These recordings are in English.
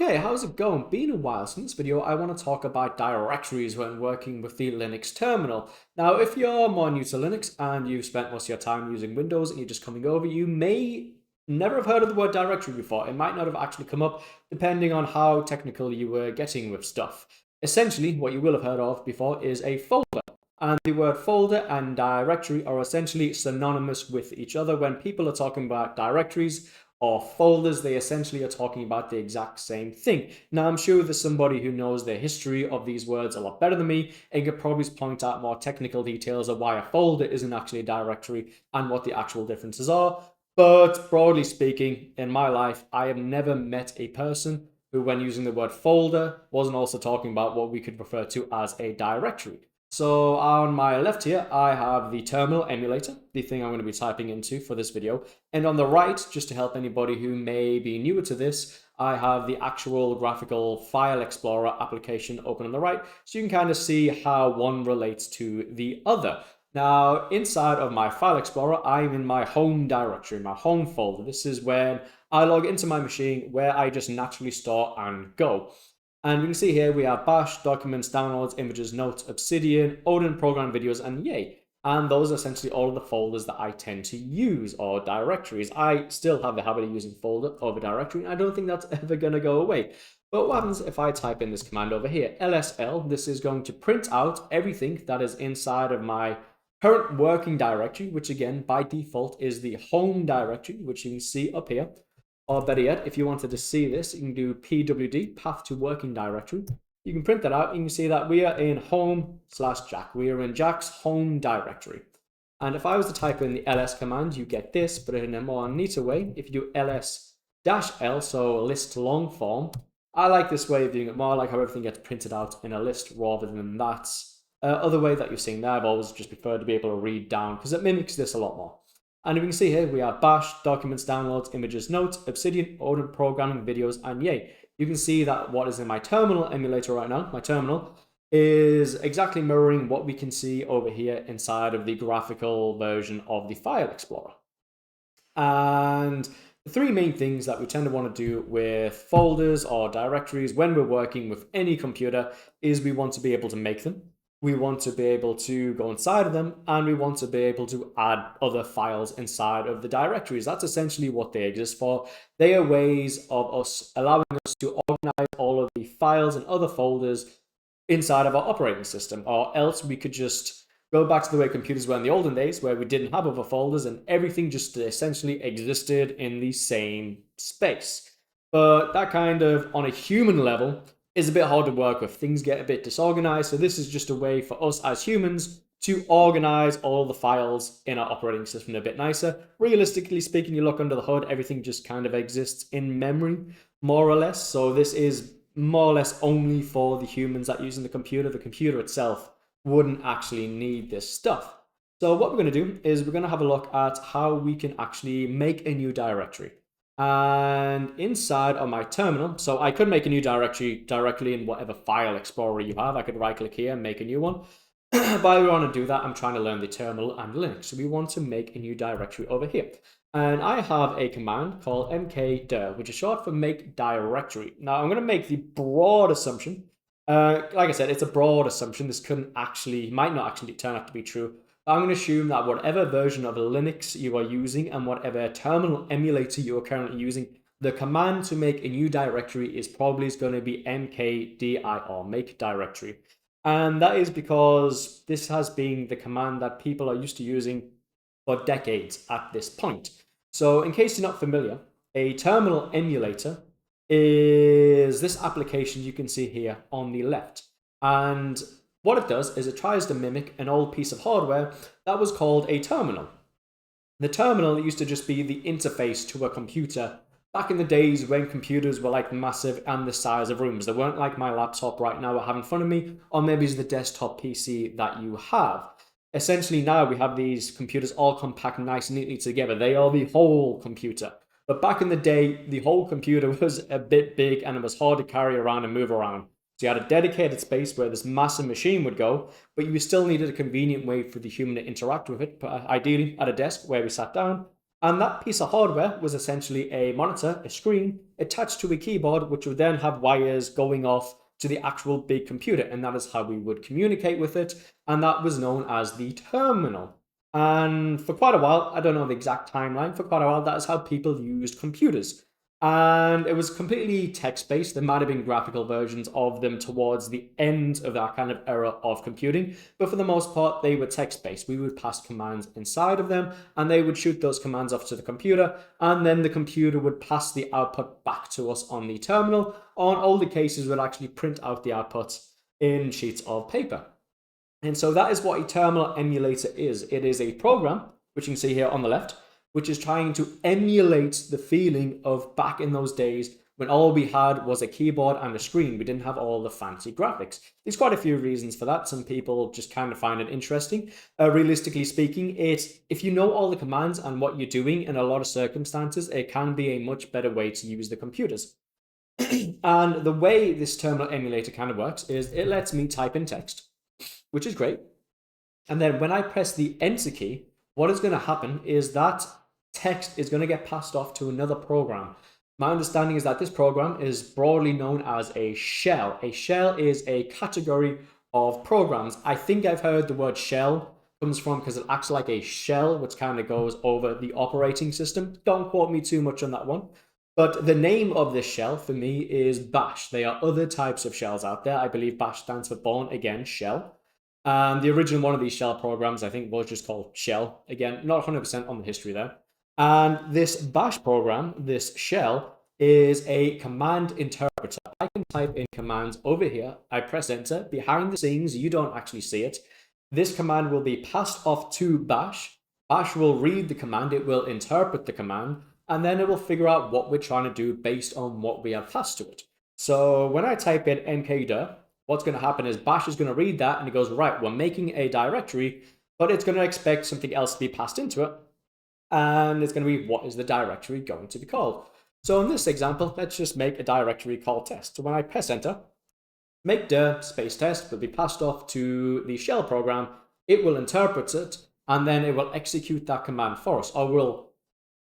Okay, how's it going? Been a while. So in this video, I want to talk about directories when working with the Linux terminal. Now, if you're more new to Linux and you've spent most of your time using Windows and you're just coming over, you may never have heard of the word directory before. It might not have actually come up depending on how technical you were getting with stuff. Essentially, what you will have heard of before is a folder. And the word folder and directory are essentially synonymous with each other. When people are talking about directories or folders, they essentially are talking about the exact same thing. Now, I'm sure there's somebody who knows the history of these words a lot better than me and could probably point out more technical details of why a folder isn't actually a directory and what the actual differences are. But broadly speaking, in my life, I have never met a person who, when using the word folder, wasn't also talking about what we could refer to as a directory. So on my left here, I have the terminal emulator, the thing I'm going to be typing into for this video. And on the right, just to help anybody who may be newer to this, I have the actual graphical file explorer application open on the right. So you can kind of see how one relates to the other. Now, inside of my file explorer, I'm in my home directory, my home folder. This is when I log into my machine where I just naturally start and go. And we can see here we have bash, documents, downloads, images, notes, obsidian, Odin, program videos, and yay. And those are essentially all of the folders that I tend to use, or directories. I still have the habit of using folder over directory, and I don't think that's ever going to go away. But what happens if I type in this command over here, lsl? This is going to print out everything that is inside of my current working directory, which again, by default, is the home directory, which you can see up here. Or better yet, if you wanted to see this, you can do pwd, path to working directory. You can print that out and you can see that we are in home/jack. We are in Jack's home directory. And if I was to type in the ls command, you get this, but in a more neater way. If you do ls-l, so list long form, I like this way of doing it more. I like how everything gets printed out in a list rather than that other way that you're seeing there. I've always just preferred to be able to read down because it mimics this a lot more. And you can see here, we have bash, documents, downloads, images, notes, obsidian, Odin, programming, videos, and yay. You can see that what is in my terminal emulator right now, my terminal, is exactly mirroring what we can see over here inside of the graphical version of the file explorer. And the three main things that we tend to want to do with folders or directories when we're working with any computer is we want to be able to make them. We want to be able to go inside of them, and we want to be able to add other files inside of the directories. That's essentially what they exist for. They are ways of us allowing us to organize all of the files and other folders inside of our operating system, or else we could just go back to the way computers were in the olden days, where we didn't have other folders and everything just essentially existed in the same space. But that kind of, on a human level, is a bit hard to work with. Things get a bit disorganized, so this is just a way for us as humans to organize all the files in our operating system a bit nicer. Realistically speaking, you look under the hood, everything just kind of exists in memory, more or less. So this is more or less only for the humans that use the computer. The computer itself wouldn't actually need this stuff. So what we're going to do is we're going to have a look at how we can actually make a new directory. And inside of my terminal, so I could make a new directory directly in whatever file explorer you have. I could right click here and make a new one. But I want to do that, I'm trying to learn the terminal and Linux. So we want to make a new directory over here. And I have a command called mkdir, which is short for make directory. Now I'm going to make the broad assumption. Like I said, it's a broad assumption. This might not actually turn out to be true. I'm going to assume that whatever version of Linux you are using and whatever terminal emulator you are currently using, the command to make a new directory is probably going to be mkdir, make directory. And that is because this has been the command that people are used to using for decades at this point. So in case you're not familiar, a terminal emulator is this application you can see here on the left. And what it does is it tries to mimic an old piece of hardware that was called a terminal. The terminal used to just be the interface to a computer back in the days when computers were like massive and the size of rooms. They weren't like my laptop right now I have in front of me, or maybe it's the desktop PC that you have. Essentially now we have these computers all compact nice and neatly together. They are the whole computer. But back in the day, the whole computer was a bit big and it was hard to carry around and move around. So you had a dedicated space where this massive machine would go, but you still needed a convenient way for the human to interact with it, ideally at a desk where we sat down, And that piece of hardware was essentially a monitor, a screen, attached to a keyboard, which would then have wires going off to the actual big computer. And that is how we would communicate with it. And that was known as the terminal. And for quite a while, I don't know the exact timeline, for quite a while, that is how people used computers. And it was completely text-based. There might have been graphical versions of them towards the end of that kind of era of computing, but for the most part, they were text-based. We would pass commands inside of them, and they would shoot those commands off to the computer, and then the computer would pass the output back to us on the terminal. On older cases, would actually print out the outputs in sheets of paper. And so that is what a terminal emulator is. It is a program, which you can see here on the left, which is trying to emulate the feeling of back in those days when all we had was a keyboard and a screen. We didn't have all the fancy graphics. There's quite a few reasons for that. Some people just kind of find it interesting. Realistically speaking, if you know all the commands and what you're doing in a lot of circumstances, it can be a much better way to use the computers. And the way this terminal emulator kind of works is it lets me type in text, which is great. And then when I press the enter key, what is going to happen is that text is going to get passed off to another program. My understanding is that this program is broadly known as a shell. A shell is a category of programs. I think I've heard the word shell comes from because it acts like a shell, which kind of goes over the operating system. Don't quote me too much on that one. But the name of this shell for me is bash. There are other types of shells out there. I believe bash stands for born again shell. The original one of these shell programs, I think, was just called shell. Again, not 100% on the history there. And this bash program, this shell, is a command interpreter. I can type in commands over here. I press enter. Behind the scenes, you don't actually see it. This command will be passed off to bash. Bash will read the command. It will interpret the command. And then it will figure out what we're trying to do based on what we have passed to it. So when I type in mkdir, what's going to happen is bash is going to read that and it goes, right, we're making a directory, but it's going to expect something else to be passed into it. And it's going to be, what is the directory going to be called? So in this example, let's just make a directory called test. So when I press enter, make dir space test will be passed off to the shell program. It will interpret it, and then it will execute that command for us, or will,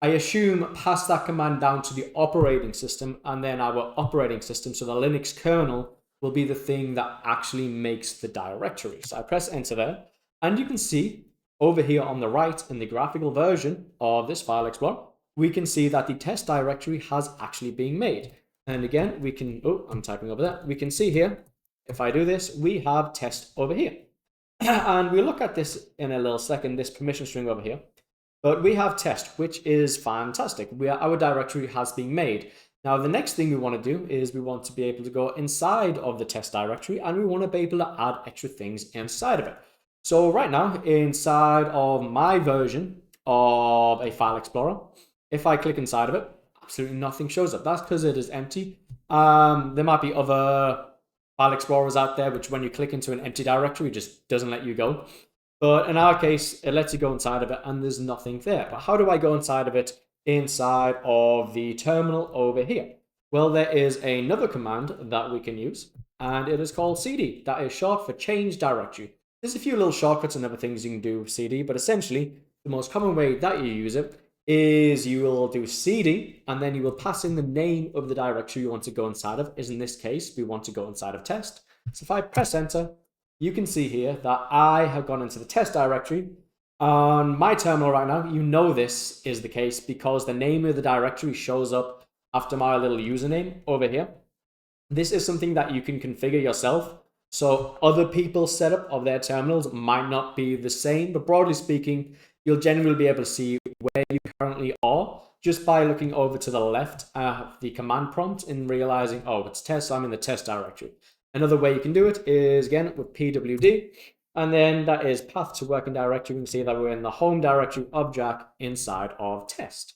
I assume, pass that command down to the operating system, and then our operating system, so the Linux kernel, will be the thing that actually makes the directory. So I press enter there, and you can see over here on the right in the graphical version of this file explorer, we can see that the test directory has actually been made. And again, we can, oh, I'm typing over there. We can see here, if I do this, we have test over here. And we'll look at this in a little second, this permission string over here. But we have test, which is fantastic. Our directory has been made. Now, the next thing we want to do is we want to be able to go inside of the test directory, and we want to be able to add extra things inside of it. So right now, inside of my version of a file explorer, if I click inside of it, absolutely nothing shows up. That's because it is empty. There might be other file explorers out there, which when you click into an empty directory, it just doesn't let you go. But in our case, it lets you go inside of it and there's nothing there. But how do I go inside of it inside of the terminal over here? Well, there is another command that we can use, and it is called cd. That is short for change directory. There's a few little shortcuts and other things you can do with cd, but essentially, the most common way that you use it is you will do cd, and then you will pass in the name of the directory you want to go inside of. As in this case, we want to go inside of test. So if I press enter, you can see here that I have gone into the test directory. On my terminal right now, you know this is the case because the name of the directory shows up after my little username over here. This is something that you can configure yourself. So other people's setup of their terminals might not be the same, but broadly speaking, you'll generally be able to see where you currently are just by looking over to the left of the command prompt and realizing, oh, it's test, so I'm in the test directory. Another way you can do it is, again, with pwd, and then that is path to working directory. You can see that we're in the home directory of Jack inside of test.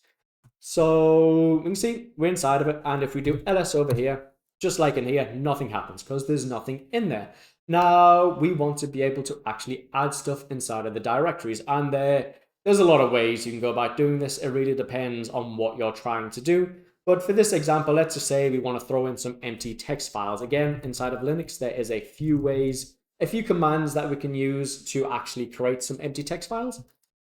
So we can see we're inside of it, and if we do ls over here, just like in here, nothing happens because there's nothing in there. Now, we want to be able to actually add stuff inside of the directories, and there's a lot of ways you can go about doing this. It really depends on what you're trying to do. But for this example, let's just say we want to throw in some empty text files. Again, inside of Linux, there is a few ways, a few commands that we can use to actually create some empty text files.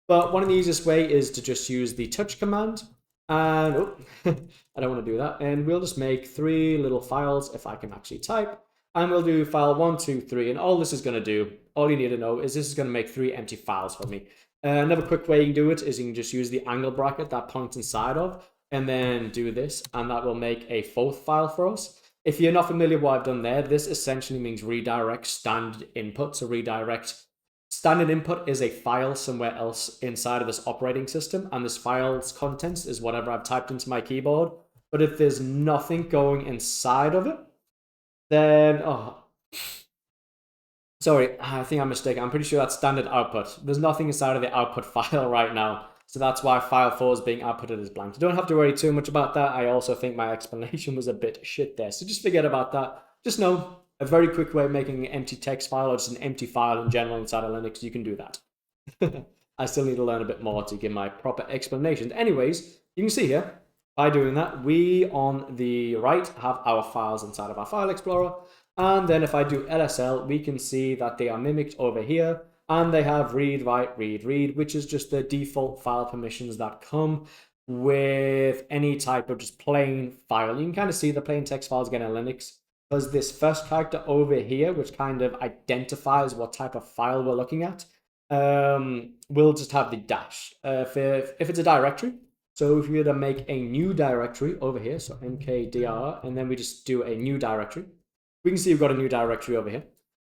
But one of the easiest way is to just use the touch command. And oh, I don't want to do that. And we'll just make 3 little files if I can actually type. And we'll do file 1, 2, 3. And all this is going to do, all you need to know is this is going to make 3 empty files for me. Another quick way you can do it is you can just use the angle bracket that points inside of, and then do this, and that will make a 4th file for us. If you're not familiar with what I've done there, this essentially means redirect standard input. So redirect standard input is a file somewhere else inside of this operating system, and this file's contents is whatever I've typed into my keyboard. But if there's nothing going inside of it, then, oh, sorry, I think I'm mistaken. I'm pretty sure that's standard output. There's nothing inside of the output file right now. So that's why file 4 is being outputted as blank. You don't have to worry too much about that. I also think my explanation was a bit shit there. So just forget about that. Just know a very quick way of making an empty text file or just an empty file in general inside of Linux, you can do that. I still need to learn a bit more to give my proper explanation. Anyways, you can see here, by doing that, we on the right have our files inside of our file explorer. And then if I do LSL, we can see that they are mimicked over here. And they have read, write, read, read, which is just the default file permissions that come with any type of just plain file. You can kind of see the plain text files again in Linux, because this first character over here, which kind of identifies what type of file we're looking at, we'll just have the dash. If it's a directory, so if we were to make a new directory over here, so mkdir, and then we just do a new directory, we can see we've got a new directory over here.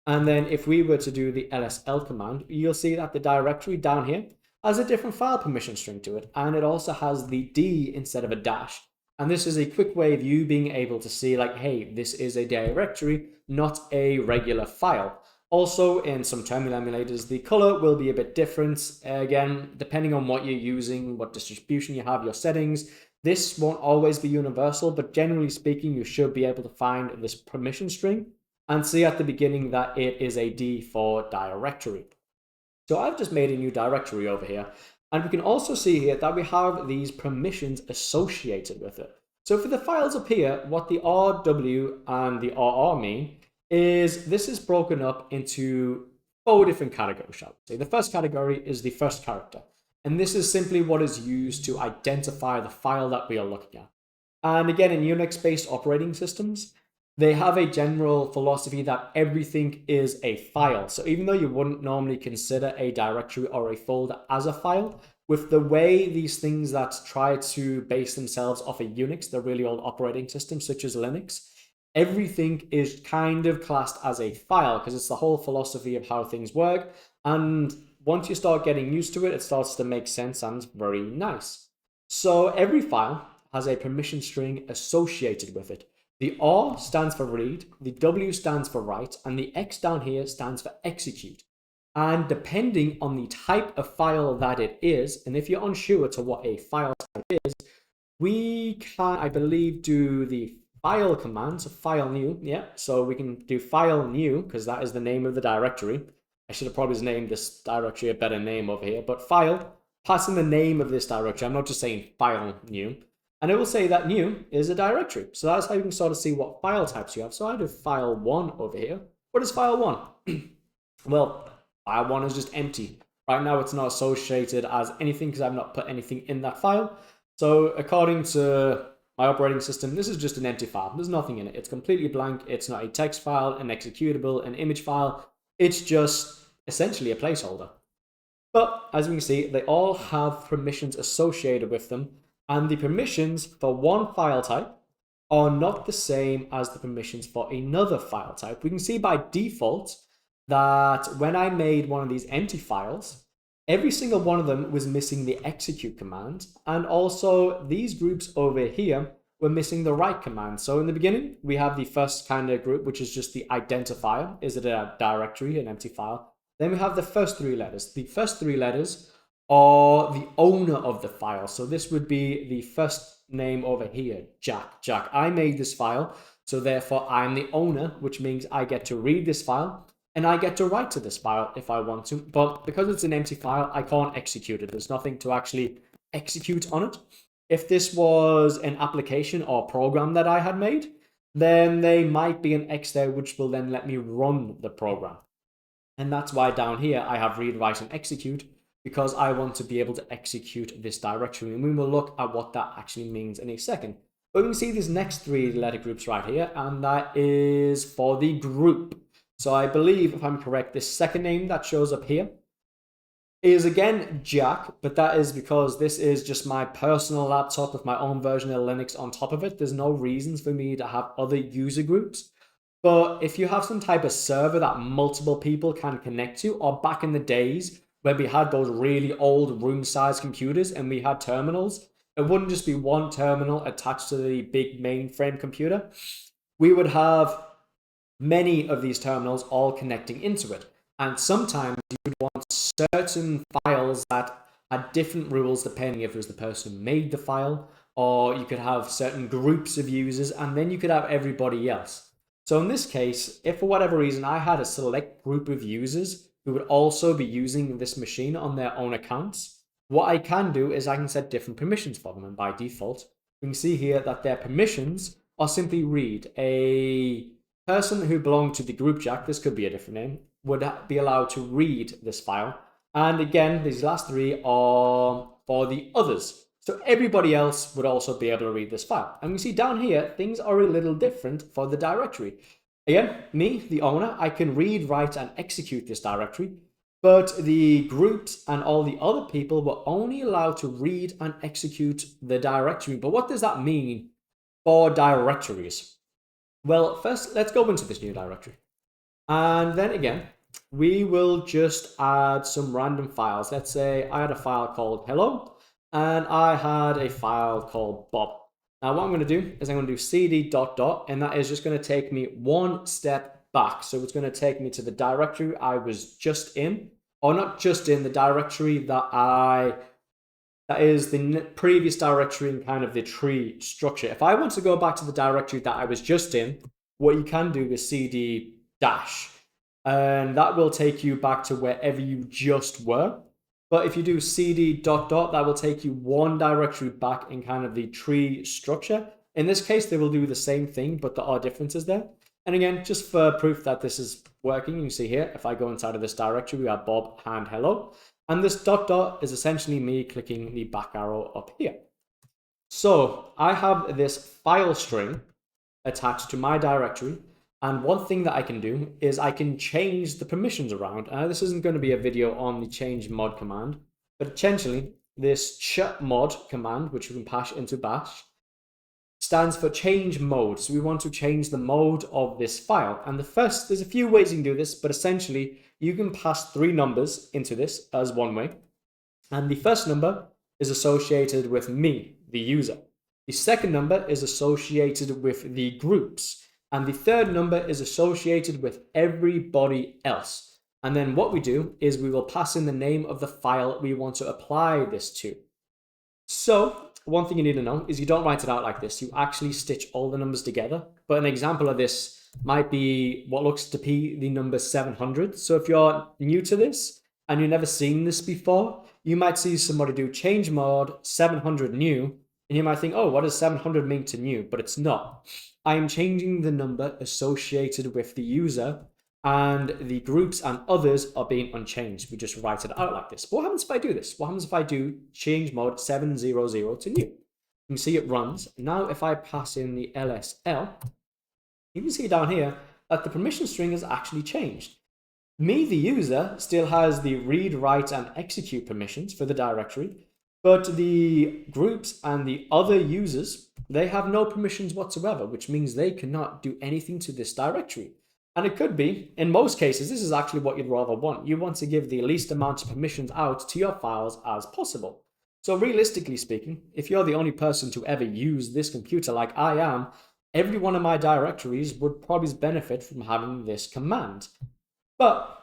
And then if we were to do the lsl command, you'll see that the directory down here has a different file permission string to it. And it also has the D instead of a dash. And this is a quick way of you being able to see like, hey, this is a directory, not a regular file. Also, in some terminal emulators, the color will be a bit different. Again, depending on what you're using, what distribution you have, your settings. This won't always be universal, but generally speaking, you should be able to find this permission string and see at the beginning that it is a D for directory. So I've just made a new directory over here. And we can also see here that we have these permissions associated with it. So for the files up here, what the RW and the RR mean is this is broken up into 4 different categories, shall we say. The first category is the first character. And this is simply what is used to identify the file that we are looking at. And again, in Unix-based operating systems, they have a general philosophy that everything is a file. So even though you wouldn't normally consider a directory or a folder as a file, with the way these things that try to base themselves off of Unix, the really old operating systems such as Linux, everything is kind of classed as a file because it's the whole philosophy of how things work. And once you start getting used to it, it starts to make sense and it's very nice. So every file has a permission string associated with it. The R stands for read, the W stands for write, and the X down here stands for execute. And depending on the type of file that it is, and if you're unsure to what a file type is, we can, I believe, do the file command, so file new, yeah. So we can do file new, because that is the name of the directory. I should have probably named this directory a better name over here, but file, pass in the name of this directory. I'm not just saying file new. And it will say that new is a directory. So that's how you can sort of see what file types you have. So I do file 1 over here. What is file 1? Well, file 1 is just empty. Right now it's not associated as anything because I've not put anything in that file. So according to my operating system, this is just an empty file. There's nothing in it. It's completely blank. It's not a text file, an executable, an image file. It's just essentially a placeholder. But as we can see, they all have permissions associated with them. And the permissions for one file type are not the same as the permissions for another file type. We can see by default that when I made one of these empty files, every single one of them was missing the execute command. And also these groups over here were missing the write command. So in the beginning, we have the first kind of group, which is just the identifier. Is it a directory, an empty file? Then we have the first 3 letters. The first 3 letters are the owner of the file. So this would be the first name over here, Jack. Jack, I made this file, so therefore I'm the owner, which means I get to read this file and I get to write to this file if I want to. But because it's an empty file, I can't execute it. There's nothing to actually execute on it. If this was an application or program that I had made, then there might be an X there, which will then let me run the program. And that's why down here I have read, write, and execute, because I want to be able to execute this directory. And we will look at what that actually means in a second. But we can see these next three letter groups right here, and that is for the group. So I believe, if I'm correct, this second name that shows up here is again Jack, but that is because this is just my personal laptop with my own version of Linux on top of it. There's no reasons for me to have other user groups. But if you have some type of server that multiple people can connect to, or back in the days when we had those really old room-sized computers and we had terminals, it wouldn't just be one terminal attached to the big mainframe computer. We would have many of these terminals all connecting into it. And sometimes you would want certain files that had different rules depending if it was the person who made the file, or you could have certain groups of users, and then you could have everybody else. So in this case, if for whatever reason I had a select group of users who would also be using this machine on their own accounts, what I can do is I can set different permissions for them. And by default, you can see here that their permissions are simply read. A person who belonged to the group Jack, this could be a different name, would be allowed to read this file. And again, these last three are for the others. So everybody else would also be able to read this file. And we see down here, things are a little different for the directory. Again, me, the owner, I can read, write, and execute this directory, but the groups and all the other people were only allowed to read and execute the directory. But what does that mean for directories? Well, first, let's go into this new directory. And then again, we will just add some random files. Let's say I had a file called hello, and I had a file called Bob. Now what I'm going to do is I'm going to do cd ... and that is just going to take me one step back. So it's going to take me to the directory I was just in, or not just in, the directory that is the previous directory in kind of the tree structure. If I want to go back to the directory that I was just in, what you can do is cd-, and that will take you back to wherever you just were. But if you do cd ... that will take you one directory back in kind of the tree structure. In this case, they will do the same thing, but there are differences there. And again, just for proof that this is working, you can see here, if I go inside of this directory, we have Bob and hello. And this ... is essentially me clicking the back arrow up here. So I have this file string attached to my directory. And one thing that I can do is I can change the permissions around. This isn't going to be a video on the change mod command, but essentially this chmod command, which we can pass into bash, stands for change mode. So we want to change the mode of this file. And there's a few ways you can do this, but essentially you can pass 3 numbers into this as one way. And the first number is associated with me, the user. The second number is associated with the groups. And the third number is associated with everybody else. And then what we do is we will pass in the name of the file we want to apply this to. So one thing you need to know is you don't write it out like this. You actually stitch all the numbers together. But an example of this might be what looks to be the number 700. So if you're new to this and you've never seen this before, you might see somebody do change mode 700 new, and you might think, oh, what does 700 mean to new? But it's not. I am changing the number associated with the user, and the groups and others are being unchanged. We just write it out like this. But what happens if I do this? What happens if I do change mode 700 to new? You can see it runs. Now if I pass in the LSL, you can see down here that the permission string has actually changed. Me, the user, still has the read, write, and execute permissions for the directory, but the groups and the other users, they have no permissions whatsoever, which means they cannot do anything to this directory. And it could be, in most cases, this is actually what you'd rather want. You want to give the least amount of permissions out to your files as possible. So realistically speaking, if you're the only person to ever use this computer like I am, every one of my directories would probably benefit from having this command. But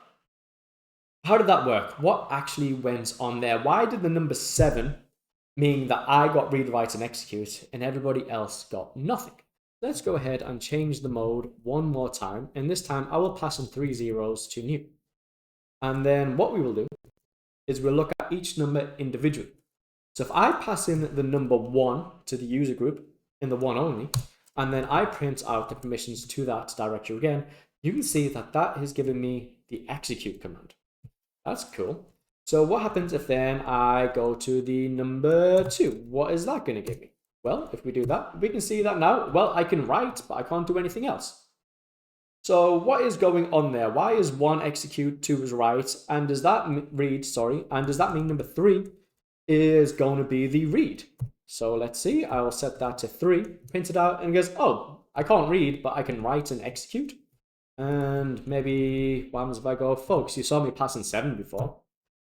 how did that work? What actually went on there? Why did the number 7 mean that I got read, write, and execute, and everybody else got nothing? Let's go ahead and change the mode one more time, and this time I will pass in 3 zeros to new. And then what we will do is we'll look at each number individually. So if I pass in the number 1 to the user group in the 1 only, and then I print out the permissions to that directory again, you can see that that has given me the execute command. That's cool. So what happens if then I go to the number 2? What is that going to give me? Well, if we do that, we can see that now, well, I can write, but I can't do anything else. So what is going on there? Why is 1 execute, 2 is write, and does that read, and does that mean number 3 is going to be the read? So let's see, I will set that to 3, print it out, and it goes, oh, I can't read, but I can write and execute. And maybe, what happens if I go, folks, you saw me passing 7 before.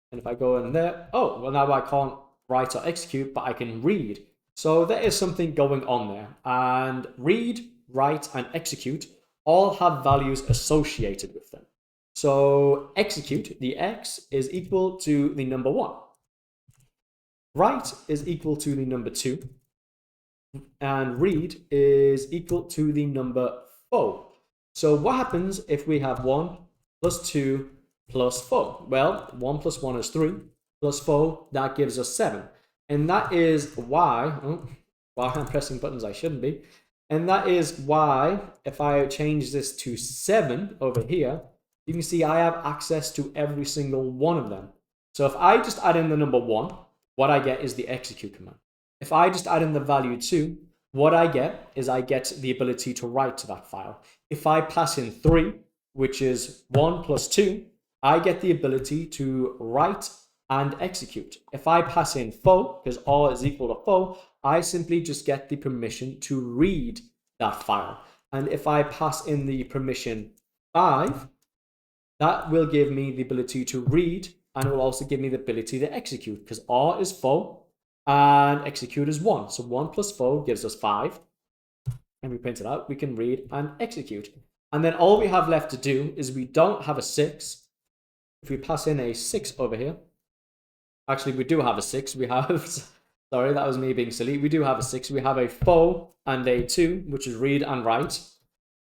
And if I go in there, oh, well, now I can't write or execute, but I can read. So there is something going on there. And read, write, and execute all have values associated with them. So execute, the X, is equal to the number 1. Write is equal to the number 2. And read is equal to the number 4. So what happens if we have 1 plus 2 plus 4? Well, 1 plus 1 is 3, plus 4, that gives us 7. And that is why, while I'm pressing buttons I shouldn't be, and that is why if I change this to 7 over here, you can see I have access to every single one of them. So if I just add in the number 1, what I get is the execute command. If I just add in the value 2, what I get is I get the ability to write to that file. If I pass in 3, which is 1 plus 2, I get the ability to write and execute. If I pass in 4, because R is equal to 4, I simply just get the permission to read that file. And if I pass in the permission 5, that will give me the ability to read, and it will also give me the ability to execute, because R is 4 and execute is 1. So 1 plus 4 gives us 5. And we print it out, we can read and execute. And then all we have left to do is we don't have a 6. If we pass in a 6 over here, actually we do have a 6. We have, sorry, that was me being silly. We do have a 6. We have a 4 and a 2, which is read and write.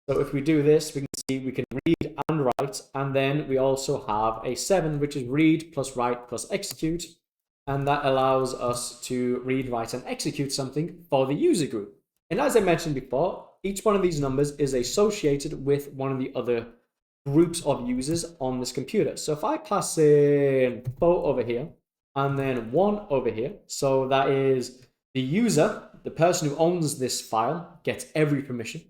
So if we do this, we can see we can read and write. And then we also have a 7, which is read plus write plus execute. And that allows us to read, write, and execute something for the user group. And as I mentioned before, each one of these numbers is associated with one of the other groups of users on this computer. So if I pass in 4 over here, and then 1 over here, so that is the user, the person who owns this file, gets every permission.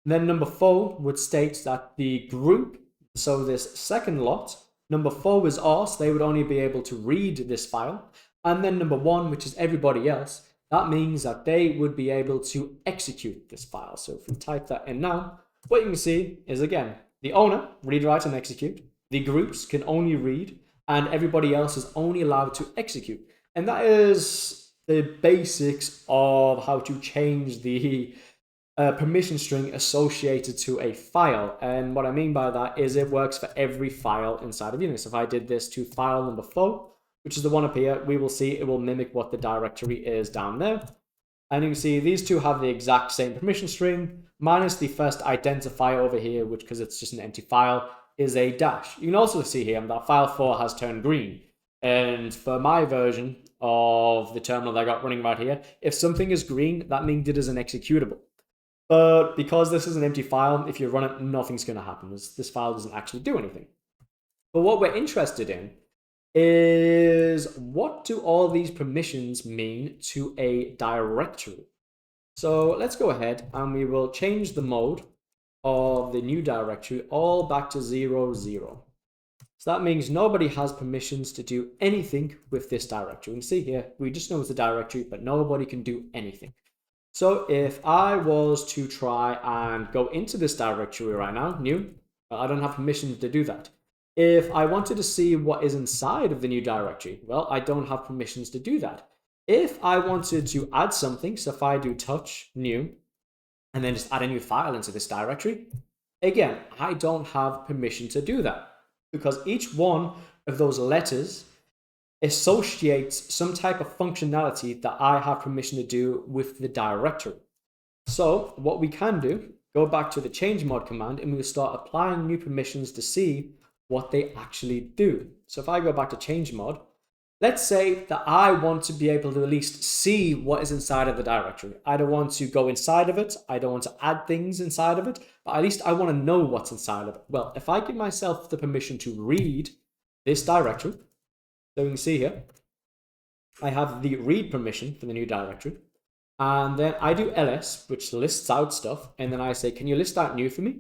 And then number 4 would state that the group, so this second lot, number 4 is us, they would only be able to read this file. And then number 1, which is everybody else, that means that they would be able to execute this file. So if we type that in now, what you can see is, again, the owner, read, write, and execute. The groups can only read, and everybody else is only allowed to execute. And that is the basics of how to change the permission string associated to a file. And what I mean by that is it works for every file inside of Unix. If I did this to file number 4, which is the one up here, we will see it will mimic what the directory is down there. And you can see these two have the exact same permission string, minus the first identifier over here, which, because it's just an empty file, is a dash. You can also see here that file 4 has turned green. And for my version of the terminal that I got running right here, if something is green, that means it is an executable. But because this is an empty file, if you run it, nothing's going to happen. This file doesn't actually do anything. But what we're interested in is, what do all these permissions mean to a directory? So let's go ahead and we will change the mode of the new directory all back to 0, 0. So that means nobody has permissions to do anything with this directory. You can see here, we just know it's a directory, but nobody can do anything. So if I was to try and go into this directory right now, new, I don't have permission to do that. If I wanted to see what is inside of the new directory, well, I don't have permissions to do that. If I wanted to add something, so if I do touch new, and then just add a new file into this directory, again, I don't have permission to do that, because each one of those letters associates some type of functionality that I have permission to do with the directory. So what we can do, go back to the change mod command, and we'll start applying new permissions to see what they actually do. So if I go back to change mod, let's say that I want to be able to at least see what is inside of the directory. I don't want to go inside of it. I don't want to add things inside of it, but at least I want to know what's inside of it. Well, if I give myself the permission to read this directory, So you can see here, I have the read permission for the new directory. And then I do ls, which lists out stuff. And then I say, can you list out new for me?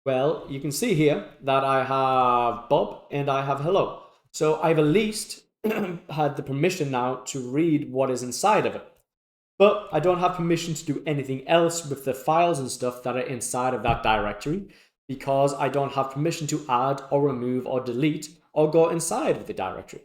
Well, you can see here that I have Bob and I have hello. So I've at least had the permission now to read what is inside of it. But I don't have permission to do anything else with the files and stuff that are inside of that directory because I don't have permission to add or remove or delete or go inside of the directory.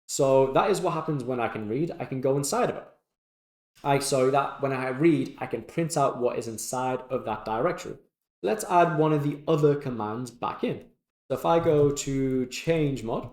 So that is what happens when I can read. I can go inside of it. So that when I read, I can print out what is inside of that directory. Let's add one of the other commands back in. So if I go to change mod,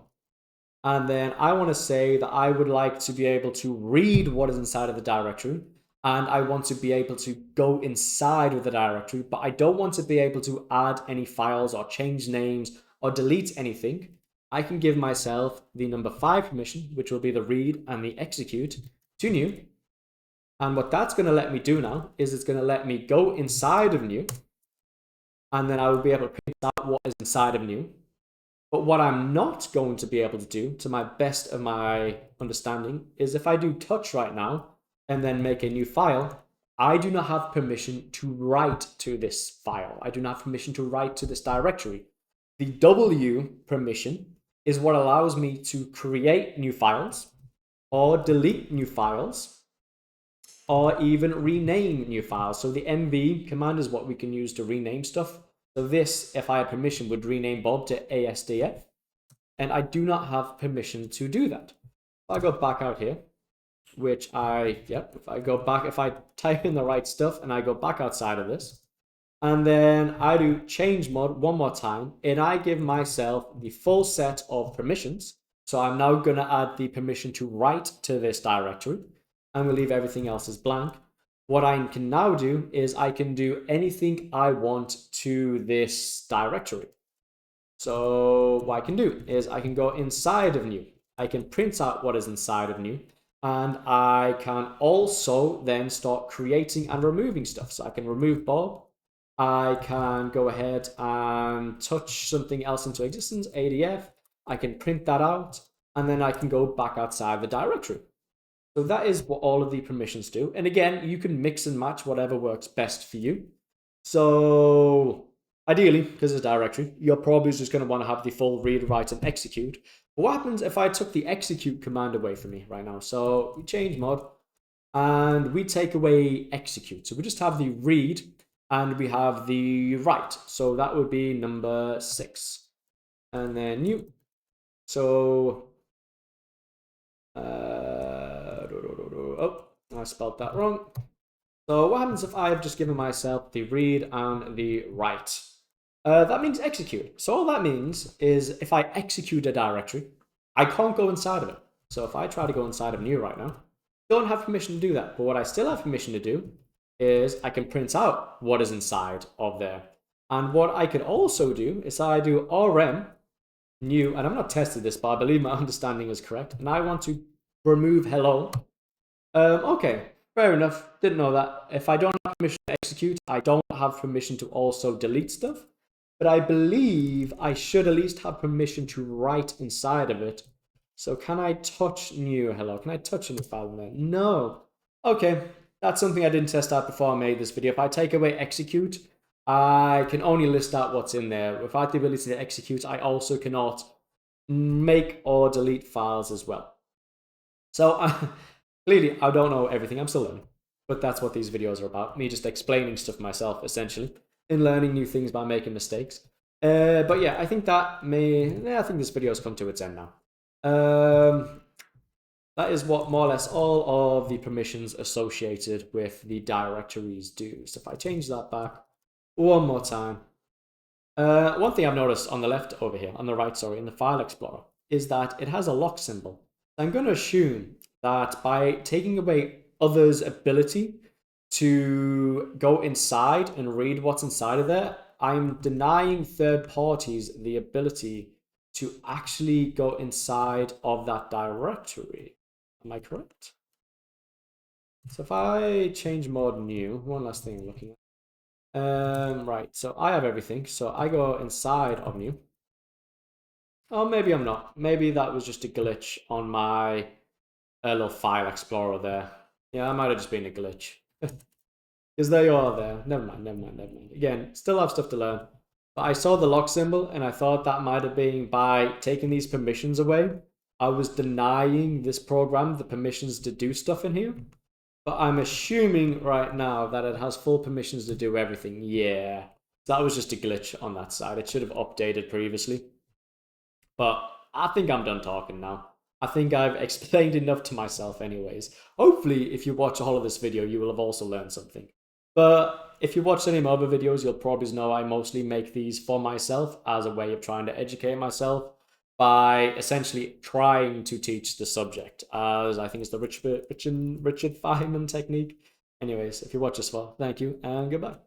and then I want to say that I would like to be able to read what is inside of the directory, and I want to be able to go inside of the directory, but I don't want to be able to add any files or change names or delete anything. I can give myself the number 5 permission, which will be the read and the execute to new. And what that's going to let me do now is it's going to let me go inside of new, and then I will be able to print out what is inside of new. But what I'm not going to be able to do, to my best of my understanding, is if I do touch right now and then make a new file, I do not have permission to write to this file. I do not have permission to write to this directory. The W permission is what allows me to create new files or delete new files or even rename new files. So the mv command is what we can use to rename stuff. So this, if I had permission, would rename Bob to ASDF, and I do not have permission to do that. If I go back out here, which if I go back, if I type in the right stuff and I go back outside of this, and then I do change mod one more time, and I give myself the full set of permissions. So I'm now going to add the permission to write to this directory, and we'll leave everything else as blank. What I can now do is I can do anything I want to this directory. So what I can do is I can go inside of new. I can print out what is inside of new, and I can also then start creating and removing stuff. So I can remove Bob. I can go ahead and touch something else into existence, ADF. I can print that out, and then I can go back outside the directory. So that is what all of the permissions do. And again, you can mix and match whatever works best for you. So ideally, because it's a directory, you're probably just going to want to have the full read, write, and execute. But what happens if I took the execute command away from me right now? So we change mod, and we take away execute. So we just have the read, and we have the write. So that would be number 6. And then new. So oh, I spelled that wrong. So what happens if I've just given myself the read and the write? That means execute. So all that means is if I execute a directory, I can't go inside of it. So if I try to go inside of new right now, don't have permission to do that. But what I still have permission to do is I can print out what is inside of there. And what I could also do is I do rm new, and I'm not tested this, but I believe my understanding is correct. And I want to remove hello. Okay, fair enough. Didn't know that. If I don't have permission to execute, I don't have permission to also delete stuff. But I believe I should at least have permission to write inside of it. So can I touch new hello? Can I touch any file in there? No. Okay, that's something I didn't test out before I made this video. If I take away execute, I can only list out what's in there. Without the ability to execute, I also cannot make or delete files as well. So clearly, I don't know everything. I'm still learning. But that's what these videos are about. Me just explaining stuff myself, essentially, and learning new things by making mistakes. But yeah, I think I think this video has come to its end now. That is what more or less all of the permissions associated with the directories do. So if I change that back one more time. One thing I've noticed on the left over here, on the right, sorry, in the file explorer, is that it has a lock symbol. I'm going to assume that by taking away others' ability to go inside and read what's inside of there, I'm denying third parties the ability to actually go inside of that directory. Am I correct? So if I change mode new, one last thing I'm looking at. Right, so I have everything. So I go inside of new. Oh, maybe I'm not. Maybe that was just a glitch on my little file explorer there. Yeah, I might have just been a glitch. Because they are there. Never mind, never mind, never mind. Again, still have stuff to learn. But I saw the lock symbol and I thought that might have been by taking these permissions away. I was denying this program the permissions to do stuff in here. But I'm assuming right now that it has full permissions to do everything. Yeah. That was just a glitch on that side. It should have updated previously. But I think I'm done talking now. I think I've explained enough to myself, anyways. Hopefully, if you watch all of this video, you will have also learned something. But if you watch any of my other videos, you'll probably know I mostly make these for myself as a way of trying to educate myself by essentially trying to teach the subject, as I think it's the Richard Feynman technique. Anyways, if you watch this far, thank you and goodbye.